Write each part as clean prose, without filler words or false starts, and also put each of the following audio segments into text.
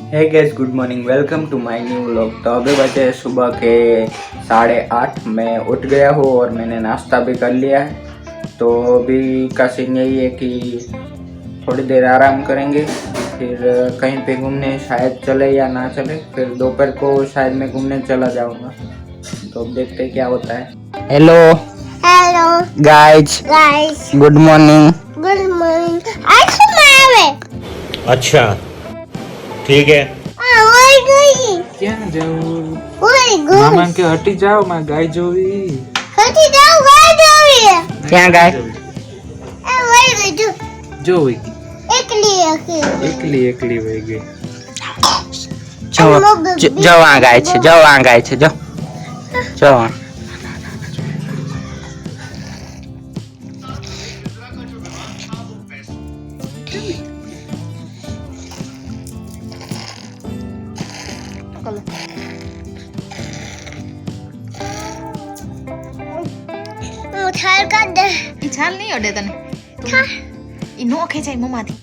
Hey guys, good morning, welcome to my new vlog. तो अभी बजे सुबह के 8:30। मैं उठ गया हूँ और मैंने नाश्ता भी कर लिया है। तो अभी का सीन यही है कि थोड़ी देर आराम करेंगे, फिर कहीं पे घूमने शायद चले या ना चले। फिर दोपहर को शायद मैं घूमने चला जाऊँगा। तो अब देखते हैं क्या होता है। Hello hello guys, guys, good morning. Good morning. आज मैं अच्छा ठीक है। ओए गई क्या जाऊँ ओए गई मामा के हटी जाओ, मैं गाय जोवी हटी जाओ गाय जावी क्या गाय ओए गई जो जोवी એકલી એકલી વહી ગઈ। જો આ ગાય છે, જો આ ગાય છે, જો જો આ. છાલ કાઢ દે ઈ છાલ નહીં અડે તને ઈ નો ખેંચાય મોંમાંથી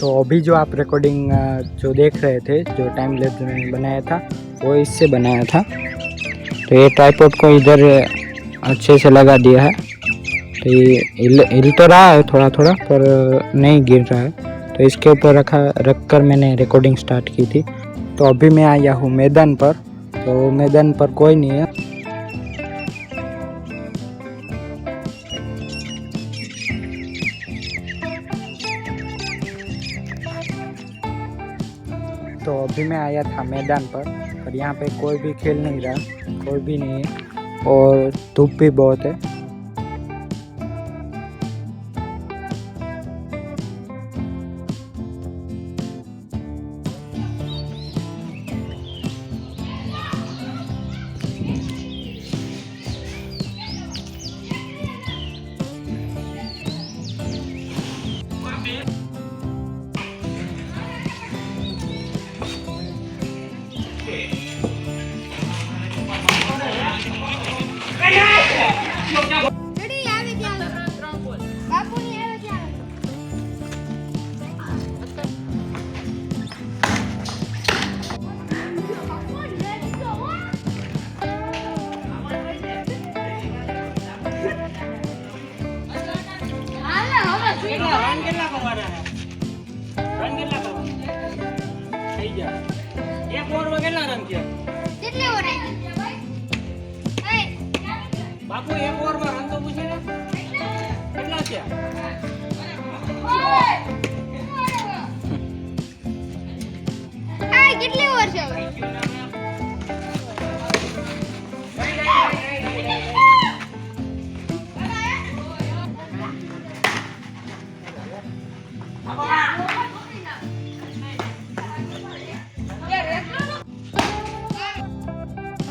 तो अभी जो आप रिकॉर्डिंग जो देख रहे थे, जो टाइम लैप्स में बनाया था, वो इससे बनाया था। तो ये ट्राइपॉड को इधर अच्छे से लगा दिया है। तो ये हिल तो रहा है थोड़ा थोड़ा, पर नहीं गिर रहा है। तो इसके ऊपर रख कर मैंने रिकॉर्डिंग स्टार्ट की थी। तो अभी मैं आया हूँ मैदान पर। तो मैदान पर कोई नहीं है। तो अभी मैं आया था मैदान पर यहाँ पे कोई भी खेल नहीं रहा, कोई भी नहीं है और धूप भी बहुत है। બાપુ એક ઓવરમાં રન તો પૂછે ને કેટલા છે? કેટલી વર્ષ હવે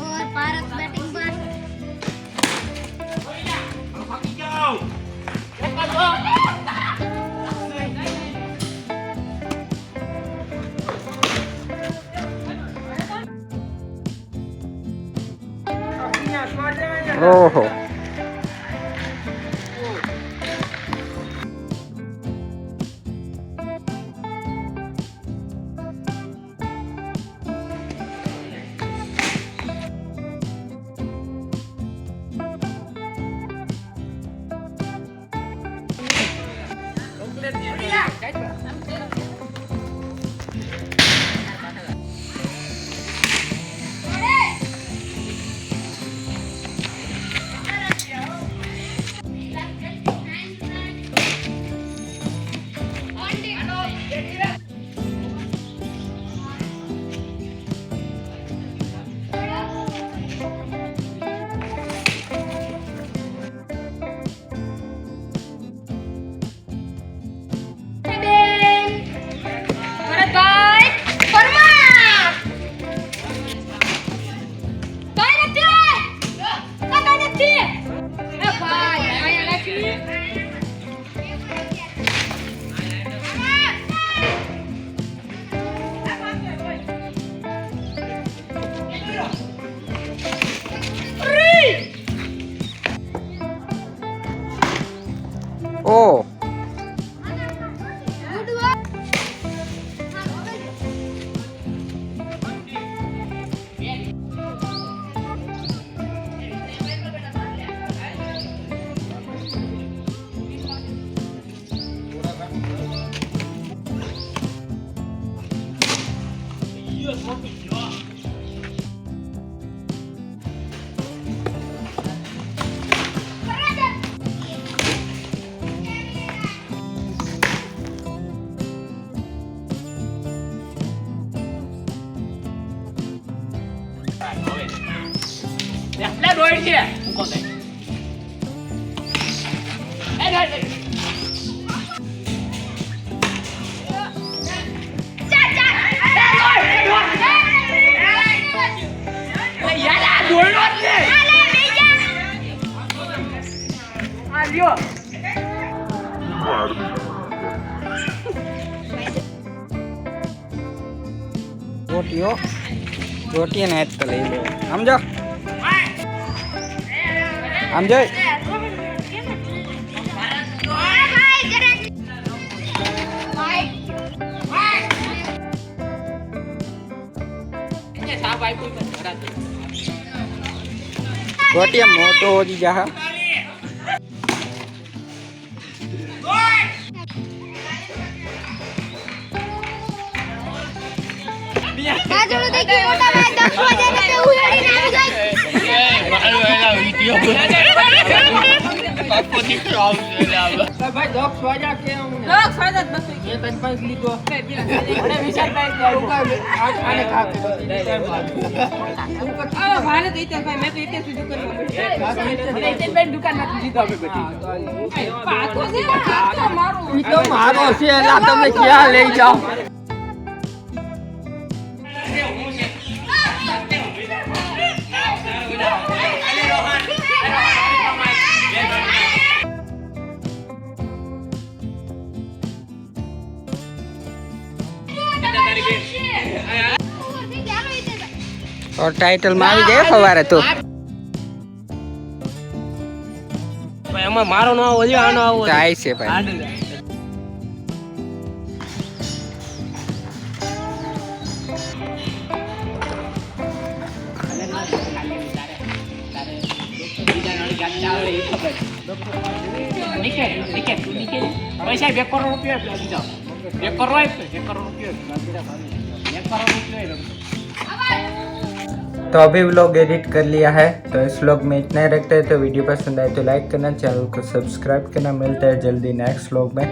और भारत बैटिंग पर ओहो ओ લે ડોઈડ છે મૂકો દે એ લે યાર આ ડોઈડો જ લે આ લ્યો रोटियां ने तो ले लो समझो समझो रोटियां मोटो हो जी जा આજોડો દેખી મોટા ભાઈ 10 વાગે ને ઉડાડીને આવી ગઈ ભાઈ ડોગ સ્વાજા કે હું લોક સ્વાદત બસ એ કઈ પાંચ લીધો પેલા અને વિશાલભાઈ આને ખાકે આ ભાને તો ઇતે ભાઈ મેં તો ઇતે સુધી કર્યું મને ઇતે બેન દુકાનમાંથી લીધો અમે બેઠી પાતો છે પાતો મારું ઈ તો મારો છે એલા તમે ક્યાં લઈ જાઓ और टाइटल में આવી જાય ફવારે તો ભાઈ એમાં મારો નો આવો આનો આવો થાય છે ભાઈ પૈસા 2 કરોડ રૂપિયા દીધા 2 કરોડ આપ્યો 2 કરોડ રૂપિયા 1 કરોડ રૂપિયા तो अभी व्लॉग एडिट कर लिया है तो इस व्लॉग में इतना ही रखते हैं तो वीडियो पसंद आए तो लाइक करना चैनल को सब्सक्राइब करना मिलता है जल्दी नेक्स्ट व्लॉग में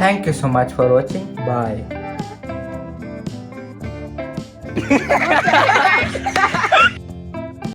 thank you so much for watching bye